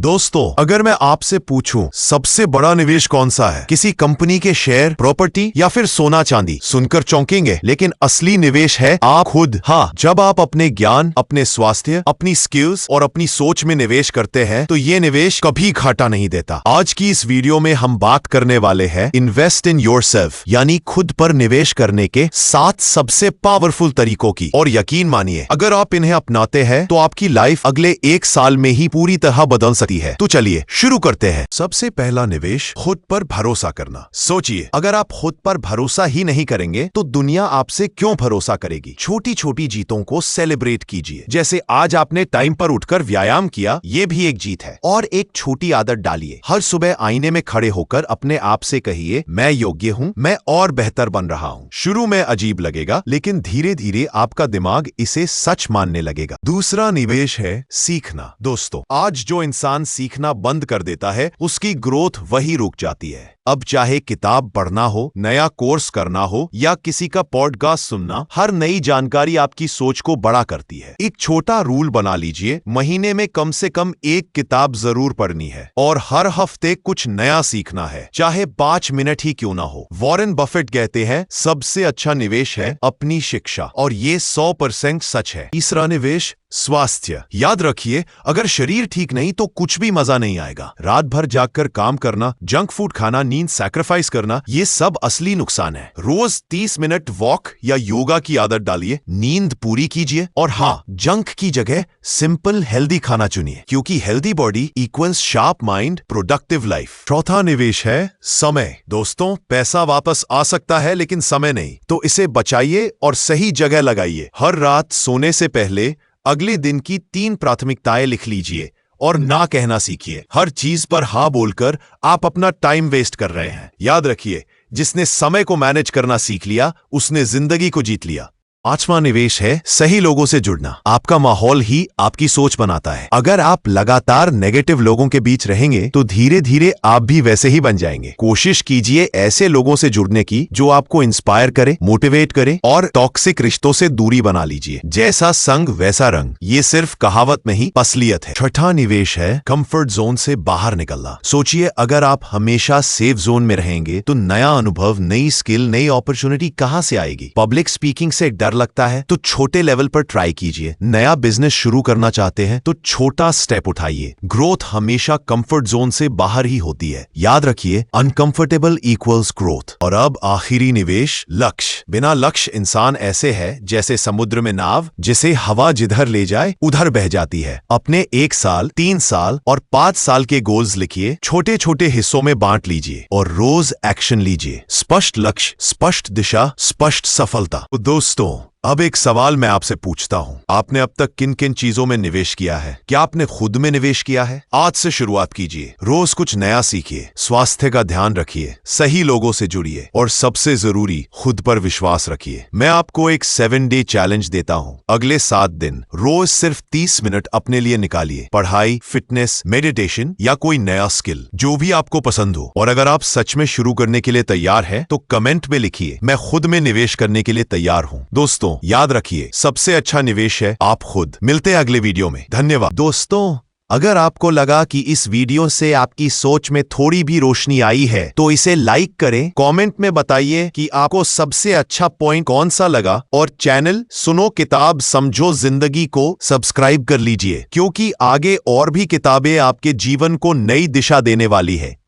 दोस्तों, अगर मैं आपसे पूछूं सबसे बड़ा निवेश कौन सा है, किसी कंपनी के शेयर, प्रॉपर्टी या फिर सोना चांदी, सुनकर चौंकेंगे। लेकिन असली निवेश है आप खुद। हाँ, जब आप अपने ज्ञान, अपने स्वास्थ्य, अपनी स्किल्स और अपनी सोच में निवेश करते हैं तो ये निवेश कभी घाटा नहीं देता। आज की इस वीडियो में हम बात करने वाले हैं इन्वेस्ट इन योरसेल्फ, यानी खुद पर निवेश करने के 7 सबसे पावरफुल तरीकों की। और यकीन मानिए, अगर आप इन्हें अपनाते हैं तो आपकी लाइफ अगले 1 साल में ही पूरी तरह बदल सकती है। तो चलिए शुरू करते हैं। सबसे पहला निवेश, खुद पर भरोसा करना। सोचिए, अगर आप खुद पर भरोसा ही नहीं करेंगे तो दुनिया आपसे क्यों भरोसा करेगी। छोटी छोटी जीतों को सेलिब्रेट कीजिए। जैसे आज आपने टाइम पर उठकर व्यायाम किया, ये भी एक जीत है। और एक छोटी आदत डालिए, हर सुबह आईने में खड़े होकर अपने आप से कहिए, मैं योग्य हूँ, मैं और बेहतर बन रहा हूँ। शुरू में अजीब लगेगा, लेकिन धीरे धीरे आपका दिमाग इसे सच मानने लगेगा। दूसरा निवेश है सीखना। दोस्तों, आज जो इंसान सीखना बंद कर देता है उसकी ग्रोथ वही रुक जाती है। अब चाहे किताब पढ़ना हो, नया कोर्स करना हो या किसी का पॉडकास्ट सुनना, हर नई जानकारी आपकी सोच को बड़ा करती है। एक छोटा रूल बना लीजिए, महीने में कम से कम 1 किताब जरूर पढ़नी है और हर हफ्ते कुछ नया सीखना है, चाहे 5 मिनट ही क्यों ना हो। वॉरेन बफेट कहते हैं, सबसे अच्छा निवेश है अपनी शिक्षा, और ये 100% सच है। तीसरा निवेश, स्वास्थ्य। याद रखिए, अगर शरीर ठीक नहीं तो कुछ भी मजा नहीं आएगा। रात भर जागकर काम करना, जंक फूड खाना, नींद सैक्रिफाइस करना, ये सब असली नुकसान है। रोज 30 मिनट वॉक या योगा की आदत डालिए, नींद पूरी कीजिए, और हाँ, जंक की जगह सिंपल हेल्दी खाना चुनिए, क्योंकि healthy body equals sharp mind, productive life. चौथा निवेश है समय। दोस्तों, पैसा वापस आ सकता है लेकिन समय नहीं, तो इसे बचाइए और सही जगह लगाइए। हर रात सोने से पहले अगले दिन की 3 प्राथमिकताएं लिख लीजिए और ना कहना सीखिए। हर चीज पर हाँ बोलकर आप अपना टाइम वेस्ट कर रहे हैं। याद रखिए, जिसने समय को मैनेज करना सीख लिया उसने जिंदगी को जीत लिया। 8वां निवेश है सही लोगों से जुड़ना। आपका माहौल ही आपकी सोच बनाता है। अगर आप लगातार नेगेटिव लोगों के बीच रहेंगे तो धीरे धीरे आप भी वैसे ही बन जाएंगे। कोशिश कीजिए ऐसे लोगों से जुड़ने की जो आपको इंस्पायर करे, मोटिवेट करे, और टॉक्सिक रिश्तों से दूरी बना लीजिए। जैसा संग वैसा रंग, ये सिर्फ कहावत नहीं, असलियत है। छठा निवेश है कंफर्ट जोन से बाहर निकलना। सोचिए, अगर आप हमेशा सेफ जोन में रहेंगे तो नया अनुभव, नई स्किल, नई अपॉर्चुनिटी कहां से आएगी। पब्लिक स्पीकिंग से डर लगता है तो छोटे लेवल पर ट्राई कीजिए। नया बिजनेस शुरू करना चाहते हैं तो छोटा स्टेप उठाइए। ग्रोथ हमेशा कंफर्ट जोन से बाहर ही होती है। याद रखिए, अनकंफर्टेबल इक्वल्स ग्रोथ। और अब आखिरी निवेश, लक्ष्य। बिना लक्ष्य इंसान ऐसे है जैसे समुद्र में नाव, जिसे हवा जिधर ले जाए उधर बह जाती है। अपने 1 साल, 3 साल और 5 साल के गोल्स लिखिए, छोटे छोटे हिस्सों में बांट लीजिए और रोज एक्शन लीजिए। स्पष्ट लक्ष्य, स्पष्ट दिशा, स्पष्ट सफलता। तो दोस्तों, अब एक सवाल मैं आपसे पूछता हूं, आपने अब तक किन किन चीजों में निवेश किया है? क्या आपने खुद में निवेश किया है? आज से शुरुआत कीजिए। रोज कुछ नया सीखिए, स्वास्थ्य का ध्यान रखिए, सही लोगों से जुड़िए और सबसे जरूरी, खुद पर विश्वास रखिए। मैं आपको एक 7 डे चैलेंज देता हूं। अगले 7 दिन रोज सिर्फ 30 मिनट अपने लिए निकालिए। पढ़ाई, फिटनेस, मेडिटेशन या कोई नया स्किल, जो भी आपको पसंद हो। और अगर आप सच में शुरू करने के लिए तैयार हैं तो कमेंट में लिखिए, मैं खुद में निवेश करने के लिए तैयार हूं। दोस्तों, याद रखिए, सबसे अच्छा निवेश है आप खुद। मिलते हैं अगले वीडियो में। धन्यवाद। दोस्तों, अगर आपको लगा कि इस वीडियो से आपकी सोच में थोड़ी भी रोशनी आई है तो इसे लाइक करें, कमेंट में बताइए कि आपको सबसे अच्छा पॉइंट कौन सा लगा, और चैनल सुनो किताब समझो जिंदगी को सब्सक्राइब कर लीजिए, क्योंकि आगे और भी किताबें आपके जीवन को नई दिशा देने वाली है।